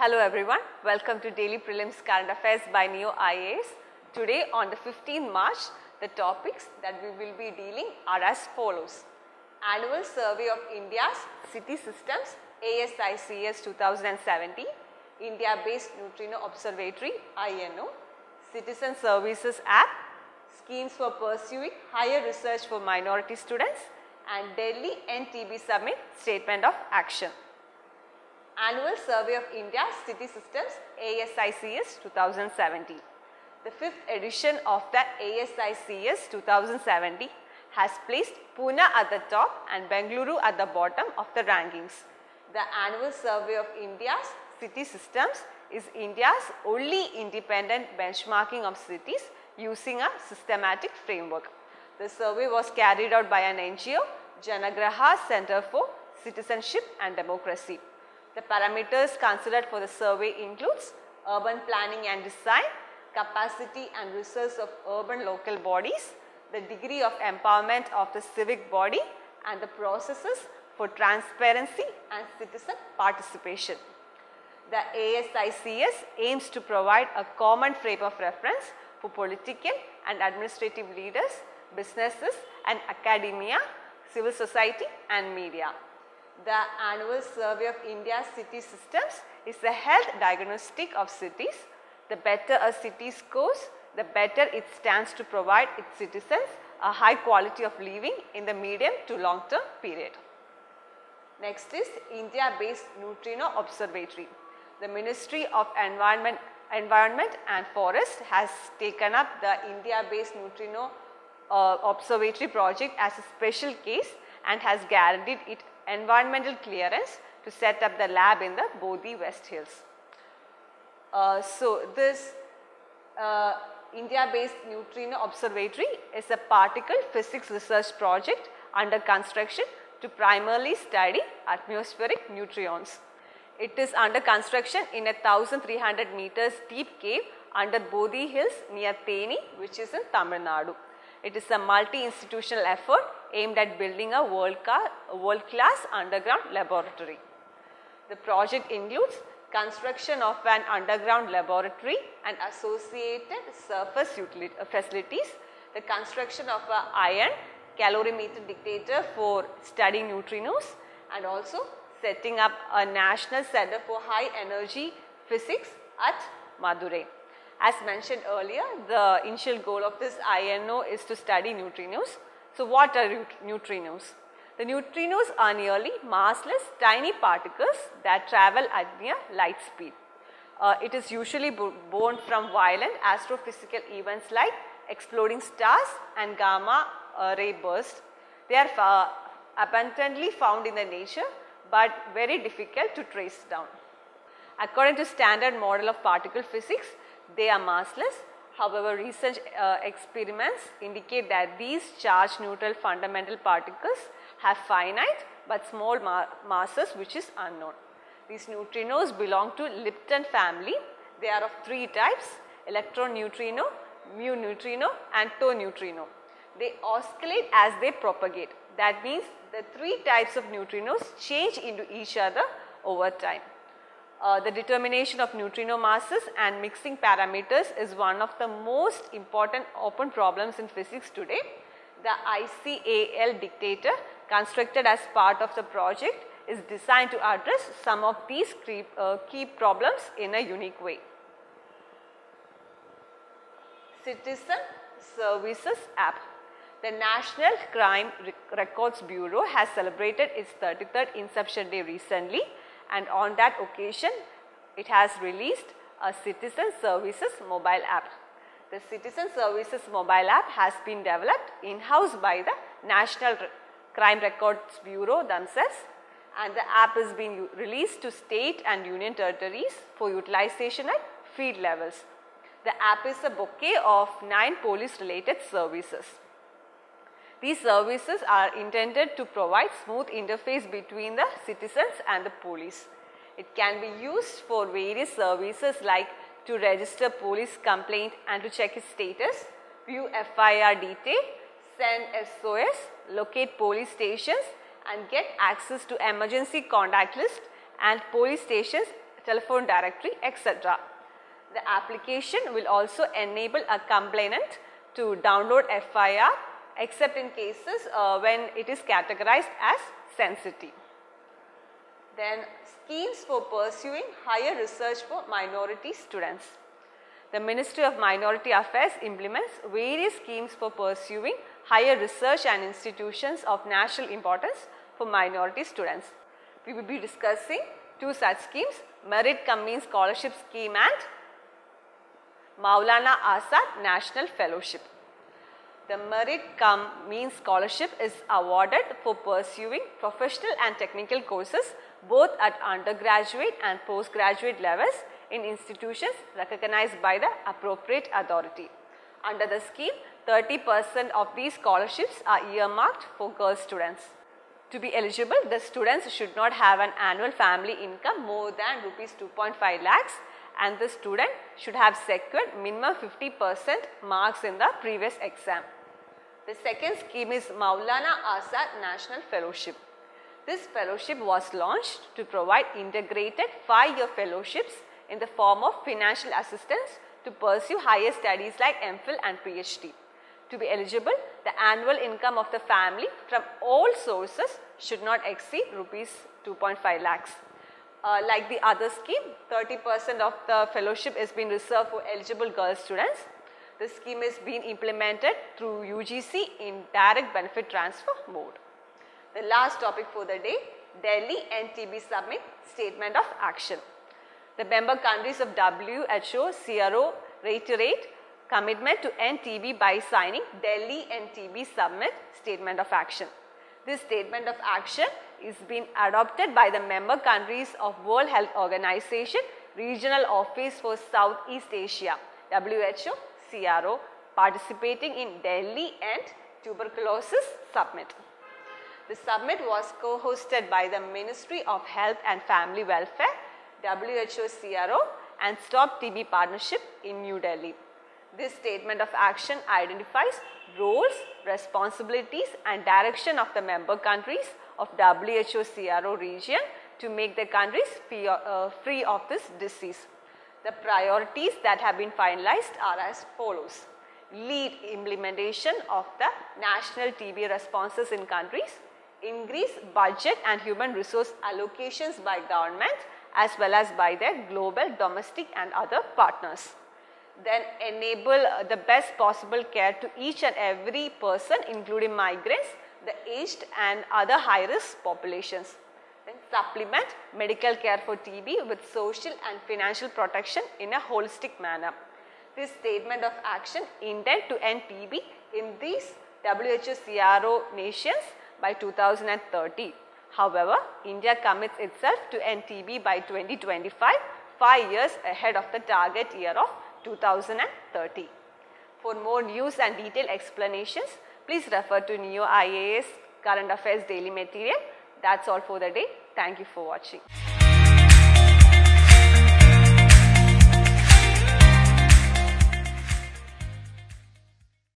Hello everyone, welcome to Daily Prelims Current Affairs by Ekam IAS. Today on the 15th March, the topics that we will be dealing are as follows. Annual Survey of India's City Systems ASICS 2017, India-based Neutrino Observatory INO, Citizen Services App, Schemes for Pursuing Higher Research for Minority Students and Delhi NTB Summit Statement of Action. Annual Survey of India's City Systems ASICS 2017. The 5th edition of the ASICS 2017 has placed Pune at the top and Bengaluru at the bottom of the rankings. The Annual Survey of India's City Systems is India's only independent benchmarking of cities using a systematic framework. The survey was carried out by an NGO, Janagraha Center for Citizenship and Democracy. The parameters considered for the survey includes urban planning and design, capacity and resource of urban local bodies, the degree of empowerment of the civic body and the processes for transparency and citizen participation. The ASICS aims to provide a common frame of reference for political and administrative leaders, businesses and academia, civil society and media. The Annual Survey of India's City Systems is a health diagnostic of cities. The better a city scores, the better it stands to provide its citizens a high quality of living in the medium to long term period. Next is India-based Neutrino Observatory. The Ministry of Environment and Forest has taken up the India-based Neutrino Observatory project as a special case and has guaranteed it environmental clearance to set up the lab in the Bodhi West Hills. This India-based Neutrino Observatory is a particle physics research project under construction to primarily study atmospheric neutrons. It is under construction in a 1300 meters deep cave under Bodhi Hills near Theni, which is in Tamil Nadu. It is a multi-institutional effort aimed at building a world-class underground laboratory. The project includes construction of an underground laboratory and associated surface facilities, the construction of an iron calorimeter detector for studying neutrinos, and also setting up a National Center for High Energy Physics at Madurai. As mentioned earlier, the initial goal of this INO is to study neutrinos. So, what are neutrinos? The neutrinos are nearly massless tiny particles that travel at near light speed. It is usually born from violent astrophysical events like exploding stars and gamma ray bursts. They are abundantly found in the nature but very difficult to trace down. According to standard model of particle physics, they are massless. However, recent experiments indicate that these charge neutral fundamental particles have finite but small masses which is unknown. These neutrinos belong to Lipton family. They are of 3 types: electron neutrino, mu neutrino and tau neutrino. They oscillate as they propagate. That means the 3 types of neutrinos change into each other over time. The determination of neutrino masses and mixing parameters is one of the most important open problems in physics today. The ICAL dictator constructed as part of the project is designed to address some of these key problems in a unique way. Citizen Services App. The National Crime Records Bureau has celebrated its 33rd inception day recently, and on that occasion it has released a Citizen Services mobile app. The Citizen Services mobile app has been developed in-house by the National Crime Records Bureau themselves, and the app is being released to state and union territories for utilization at field levels. The app is a bouquet of 9 police related services. These services are intended to provide smooth interface between the citizens and the police. It can be used for various services like to register police complaint and to check its status, view FIR detail, send SOS, locate police stations and get access to emergency contact list and police stations telephone directory, etc. The application will also enable a complainant to download FIR except in cases when it is categorized as sensitive. Then schemes for pursuing higher research for minority students. The Ministry of Minority Affairs implements various schemes for pursuing higher research and institutions of national importance for minority students. We will be discussing two such schemes, Merit Cum Means Scholarship Scheme and Maulana Azad National Fellowship. The Merit Cum Means Scholarship is awarded for pursuing professional and technical courses both at undergraduate and postgraduate levels in institutions recognized by the appropriate authority. Under the scheme, 30% of these scholarships are earmarked for girl students. To be eligible, the students should not have an annual family income more than Rs 2.5 lakhs and the student should have secured minimum 50% marks in the previous exam. The second scheme is Maulana Azad National Fellowship. This fellowship was launched to provide integrated 5-year fellowships in the form of financial assistance to pursue higher studies like MPhil and PhD. To be eligible, the annual income of the family from all sources should not exceed Rs 2.5 lakhs. Like the other scheme, 30% of the fellowship is being reserved for eligible girl students. The scheme is being implemented through UGC in direct benefit transfer mode. The last topic for the day, Delhi NTB Summit Statement of Action. The member countries of WHO, CRO reiterate commitment to end TB by signing Delhi NTB Summit Statement of Action. This Statement of Action is being adopted by the member countries of World Health Organization Regional Office for Southeast Asia, WHO, CRO, participating in Delhi and Tuberculosis Summit. The summit was co-hosted by the Ministry of Health and Family Welfare, WHO CRO and Stop TB Partnership in New Delhi. This statement of action identifies roles, responsibilities and direction of the member countries of WHO CRO region to make the countries free of this disease. The priorities that have been finalized are as follows. Lead implementation of the national TB responses in countries, increase budget and human resource allocations by government as well as by their global, domestic and other partners. Then enable the best possible care to each and every person including migrants, the aged and other high risk populations. Then supplement medical care for TB with social and financial protection in a holistic manner. This statement of action intend to end TB in these WHO CRO nations by 2030. However, India commits itself to end TB by 2025, 5 years ahead of the target year of 2030. For more news and detailed explanations, please refer to NEO IAS Current Affairs Daily Material. That's all for the day. Thank you for watching.